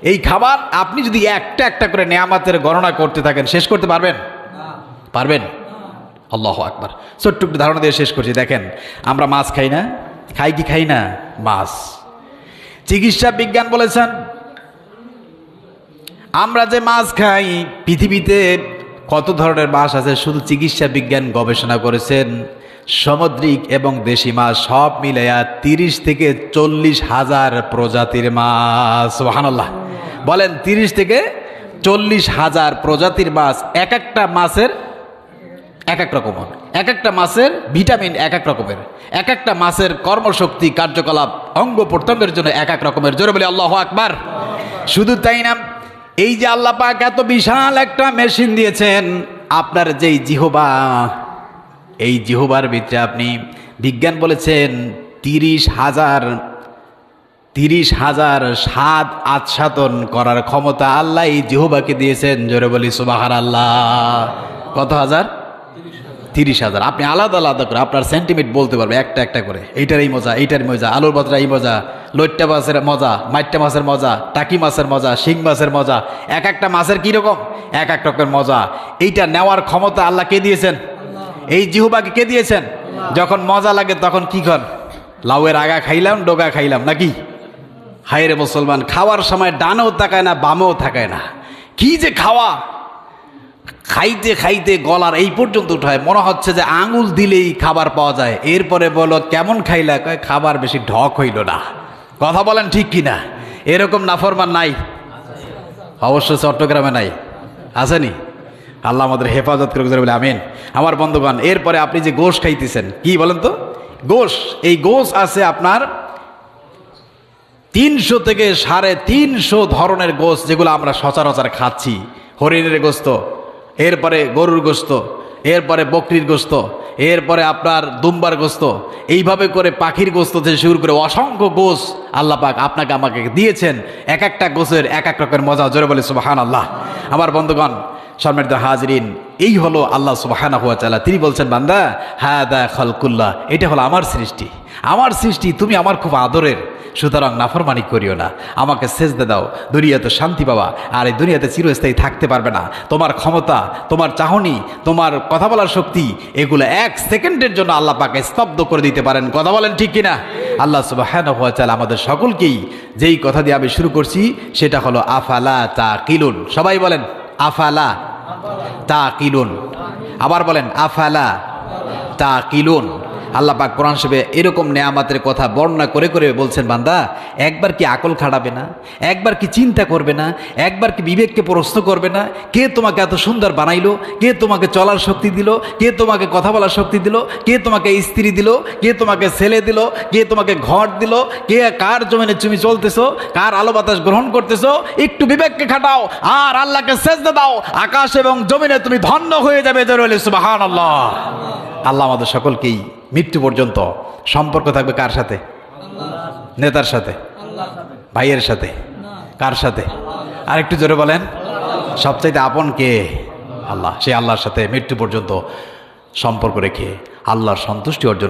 এই খাবার আপনি যদি একটা একটা করে নেয়ামতের গণনা করতে থাকেন শেষ করতে পারবেন? পারবেন? আল্লাহু আকবার। ছোট্ট একটু ধারণা দিয়ে শেষ করছি। দেখেন, আমরা মাছ খাই না? খাই কি খাই না? মাছ। চিকিৎসা বিজ্ঞান বলেছেন আমরা যে মাছ খাই, পৃথিবীতে কত ধরনের মাছ আছে শুধু চিকিৎসা বিজ্ঞান গবেষণা করেছেন, সামুদ্রিক এবং দেশি মাছ সব মিলাইয়া 30 থেকে 40 হাজার প্রজাতির মাছ। সুবহানাল্লাহ। বলেন 30 থেকে 40 হাজার প্রজাতির মাছ। এক একটা মাছের এক এক রকম, এক একটা মাছের ভিটামিন এক এক রকমের, এক একটা মাছের কর্মশক্তি কার্যকলাপ অঙ্গ প্রত্যঙ্গের জন্য এক এক রকমের। জোরে বলি আল্লাহু আকবার। শুধু তাই না, এই যে আল্লাহ পাক এত বিশাল একটা মেশিন দিয়েছেন, আপনার যেই জিহবা, এই জিহবার ভিতরে আপনি বিজ্ঞান বলেছেন 30 হাজার স্বাদ আচ্ছাদন করার ক্ষমতা আল্লাহ এই জিহবাকে দিয়েছেন। জোরে বলি সুবহানাল্লাহ। কত হাজার? 30,000। আপনি আলাদা আলাদা করে আপনার সেন্টিমেন্ট বলতে পারবে একটা একটা করে, এইটার এই মজা, এইটার মজা, আলুর ভর্তা এই মজা, লইট্টা মাছের মজা, মাইট্টা মাছের মজা, টাকি মাছের মজা, শিং মাছের মজা। এক একটা মাছের কীরকম এক এক রকমের মজা। এইটা নেওয়ার ক্ষমতা আল্লাহ কে দিয়েছেন? এই জিহ্বাকে কে দিয়েছেন? যখন মজা লাগে তখন কি কর? লাউয়ের আগা খাইলাম, ডোগা খাইলাম নাকি? হায় রে মুসলমান, খাওয়ার সময় ডানেও তাকায় না, বামেও তাকায় না। কি যে খাওয়া! খাইতে খাইতে গলার এই পর্যন্ত উঠায়, মনে হচ্ছে যে আঙুল দিলেই খাবার পাওয়া যায়। এরপরে বলো কেমন খাইলা? কয় খাবার বেশি ঢক হইল না। কথা বলেন ঠিক কিনা? এরকম নাফরমান নাই? অবশ্য চট্টগ্রামে নাই, আসেনি? আল্লাহ আমাদের হেফাজত করে বলে আমিন। আমার বন্ধুগণ, এরপরে আপনি যে গোশ খাইতেছেন, কি বলেন তো? গোশ। এই গোশ আছে আপনার 300 থেকে 350 ধরনের গোশ, যেগুলো আমরা সচরাচর খাচ্ছি। হরিণের গোস্ত, এরপরে গরুর গোস্ত, এরপরে বকরির গোস্ত, এরপরে আপনার দুম্বার গোস্ত, এইভাবে করে পাখির গোস্ত থেকে শুরু করে অসংখ্য গোশ আল্লাহ পাক আপনাকে আমাকে দিয়েছেন। এক একটা গোশের এক এক রকমের মজা। জোরে বলে সুবহানাল্লাহ। আমার বন্ধুগণ, সম্মানিত হাজরিন, এই হলো আল্লাহ সুবহানাহু ওয়া তাআলা। তিনি বলছেন, বান্দা হাদা খালকুল্লাহ, এটা হলো আমার সৃষ্টি, আমার সৃষ্টি, তুমি আমার খুব আদরের, সুতরাং নাফরমানি করিও না, আমাকে সেজদা দাও, দুনিয়াতে শান্তি পাবা। আর এই দুনিয়াতে চিরস্থায়ী থাকতে পারবে না। তোমার ক্ষমতা, তোমার চাহনি, তোমার কথা বলার শক্তি, এগুলো 1 সেকেন্ডের জন্য আল্লাহ পাকে স্তব্ধ করে দিতে পারেন। কথা বলেন ঠিক কিনা? আল্লাহ সুবহানাহু ওয়া তাআলা আমাদের সকলকেই যেই কথা দিয়ে আমি শুরু করছি সেটা হলো আফালা তাকিলুন। সবাই বলেন আফালা তাকিলুন। আবার বলেন আফালা তাকিলুন। আল্লাহ পাক কোরআন শরীফে এরকম নেয়ামতের কথা বর্ণনা করে করে বলছেন, বান্দা একবার কি আকল খাটাবে না? একবার কি চিন্তা করবে না? একবার কি বিবেককে প্রশ্ন করবে না? কে তোমাকে এত সুন্দর বানাইলো? কে তোমাকে চলার শক্তি দিল? কে তোমাকে কথা বলার শক্তি দিল? কে তোমাকে স্ত্রী দিল? কে তোমাকে ছেলে দিল? কে তোমাকে ঘর দিল? কে কার জমিনে তুমি চলতেছো? কার আলো বাতাস গ্রহণ করতেছো? একটু বিবেককে খাটাও আর আল্লাহকে সেজদা দাও, আকাশ এবং জমিনে তুমি ধন্য হয়ে যাবে। জোরে সুবহানাল্লাহ। আল্লাহ আমাদের সকলকেই মৃত্যু পর্যন্ত সম্পর্ক থাকবে কার সাথে? নেতার সাথে, ভাইয়ের সাথে, কার সাথে? আর একটু জোরে বলেন। সবচাইতে আপন কে? আল্লাহ। সেই আল্লাহর সাথে মৃত্যু পর্যন্ত সম্পর্ক রেখে আল্লাহর সন্তুষ্টি অর্জন